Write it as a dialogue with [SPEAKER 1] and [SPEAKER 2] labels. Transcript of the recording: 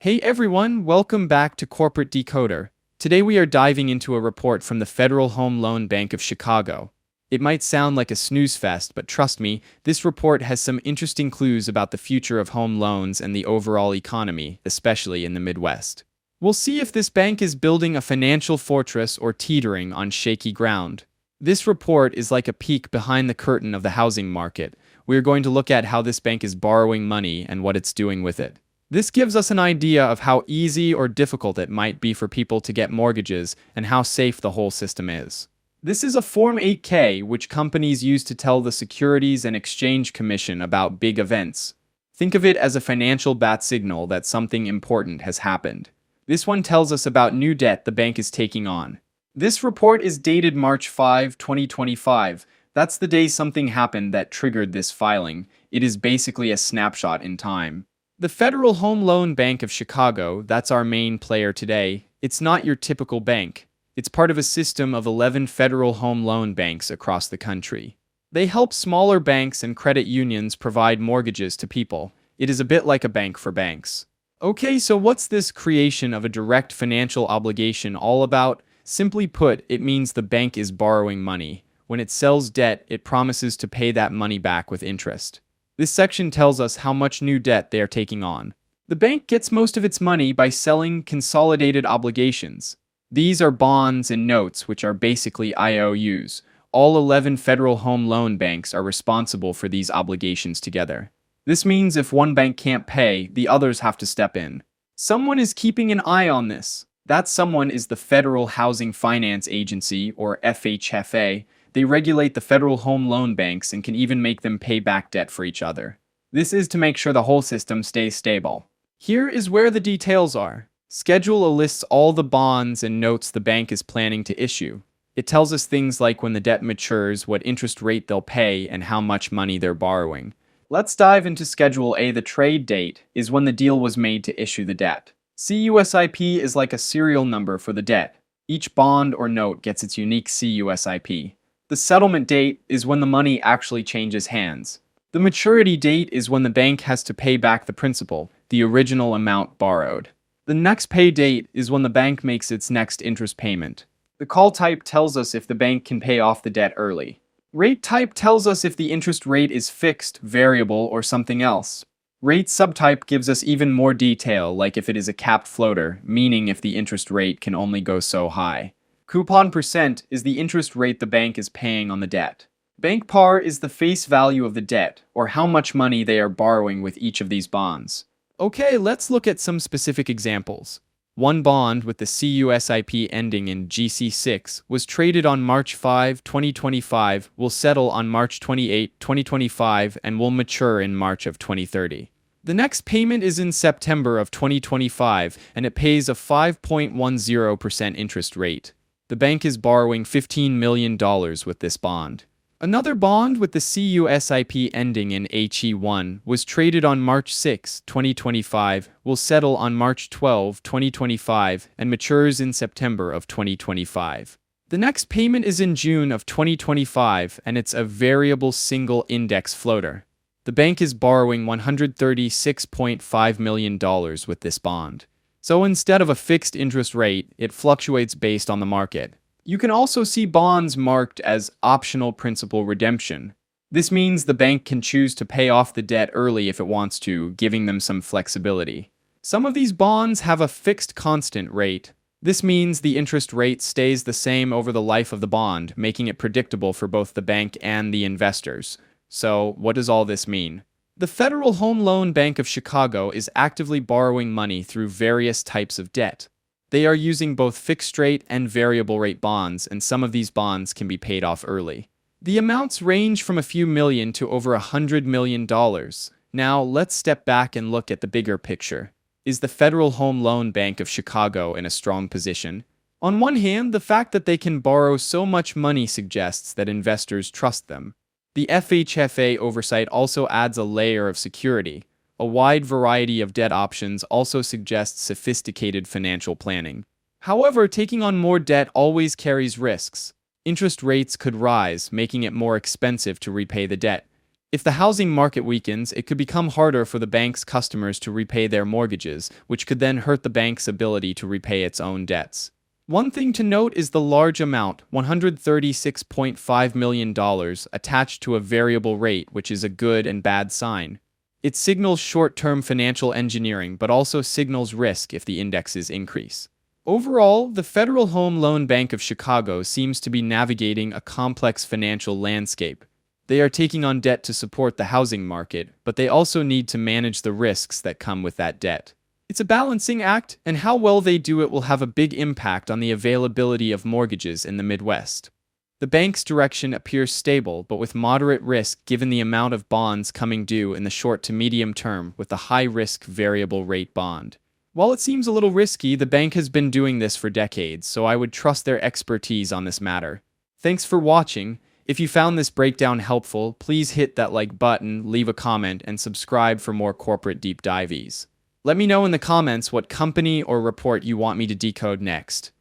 [SPEAKER 1] Hey everyone, welcome back to Corporate Decoder. Today we are diving into a report from the Federal Home Loan Bank of Chicago. It might sound like a snooze fest, but trust me, this report has some interesting clues about the future of home loans and the overall economy, especially in the Midwest. We'll see if this bank is building a financial fortress or teetering on shaky ground. This report is like a peek behind the curtain of the housing market. We are going to look at how this bank is borrowing money and what it's doing with it. This gives us an idea of how easy or difficult it might be for people to get mortgages and how safe the whole system is. This is a Form 8K which companies use to tell the Securities and Exchange Commission about big events. Think of it as a financial bat signal that something important has happened. This one tells us about new debt the bank is taking on. This report is dated March 5, 2025. That's the day something happened that triggered this filing. It is basically a snapshot in time. The Federal Home Loan Bank of Chicago, that's our main player today, it's not your typical bank. It's part of a system of 11 federal home loan banks across the country. They help smaller banks and credit unions provide mortgages to people. It is a bit like a bank for banks. Okay, so what's this creation of a direct financial obligation all about? Simply put, it means the bank is borrowing money. When it sells debt, it promises to pay that money back with interest. This section tells us how much new debt they are taking on. The bank gets most of its money by selling consolidated obligations. These are bonds and notes, which are basically IOUs. All 11 federal home loan banks are responsible for these obligations together. This means if one bank can't pay, the others have to step in. Someone is keeping an eye on this. That someone is the Federal Housing Finance Agency, or FHFA. They regulate the federal home loan banks and can even make them pay back debt for each other. This is to make sure the whole system stays stable. Here is where the details are. Schedule A lists all the bonds and notes the bank is planning to issue. It tells us things like when the debt matures, what interest rate they'll pay, and how much money they're borrowing. Let's dive into Schedule A. The trade date is when the deal was made to issue the debt. CUSIP is like a serial number for the debt. Each bond or note gets its unique CUSIP. The settlement date is when the money actually changes hands. The maturity date is when the bank has to pay back the principal, the original amount borrowed. The next pay date is when the bank makes its next interest payment. The call type tells us if the bank can pay off the debt early. Rate type tells us if the interest rate is fixed, variable, or something else. Rate subtype gives us even more detail, like if it is a capped floater, meaning if the interest rate can only go so high. Coupon percent is the interest rate the bank is paying on the debt. Bank par is the face value of the debt, or how much money they are borrowing with each of these bonds. Okay, let's look at some specific examples. One bond with the CUSIP ending in GC6 was traded on March 5, 2025, will settle on March 28, 2025, and will mature in March of 2030. The next payment is in September of 2025, and it pays a 5.10% interest rate. The bank is borrowing $15 million with this bond. Another bond with the CUSIP ending in HE1 was traded on March 6, 2025, will settle on March 12, 2025, and matures in September of 2025. The next payment is in June of 2025, and it's a variable single index floater. The bank is borrowing $136.5 million with this bond. So instead of a fixed interest rate, it fluctuates based on the market. You can also see bonds marked as optional principal redemption. This means the bank can choose to pay off the debt early if it wants to, giving them some flexibility. Some of these bonds have a fixed constant rate. This means the interest rate stays the same over the life of the bond, making it predictable for both the bank and the investors. So, what does all this mean? The Federal Home Loan Bank of Chicago is actively borrowing money through various types of debt. They are using both fixed-rate and variable-rate bonds, and some of these bonds can be paid off early. The amounts range from a few million to over $100 million. Now, let's step back and look at the bigger picture. Is the Federal Home Loan Bank of Chicago in a strong position? On one hand, the fact that they can borrow so much money suggests that investors trust them. The FHFA oversight also adds a layer of security. A wide variety of debt options also suggests sophisticated financial planning. However, taking on more debt always carries risks. Interest rates could rise, making it more expensive to repay the debt. If the housing market weakens, it could become harder for the bank's customers to repay their mortgages, which could then hurt the bank's ability to repay its own debts. One thing to note is the large amount, $136.5 million, attached to a variable rate, which is a good and bad sign. It signals short-term financial engineering, but also signals risk if the indexes increase. Overall, the Federal Home Loan Bank of Chicago seems to be navigating a complex financial landscape. They are taking on debt to support the housing market, but they also need to manage the risks that come with that debt. It's a balancing act, and how well they do it will have a big impact on the availability of mortgages in the Midwest. The bank's direction appears stable, but with moderate risk given the amount of bonds coming due in the short to medium term with the high-risk variable rate bond. While it seems a little risky, the bank has been doing this for decades, so I would trust their expertise on this matter. Thanks for watching. If you found this breakdown helpful, please hit that like button, leave a comment, and subscribe for more corporate deep dives. Let me know in the comments what company or report you want me to decode next.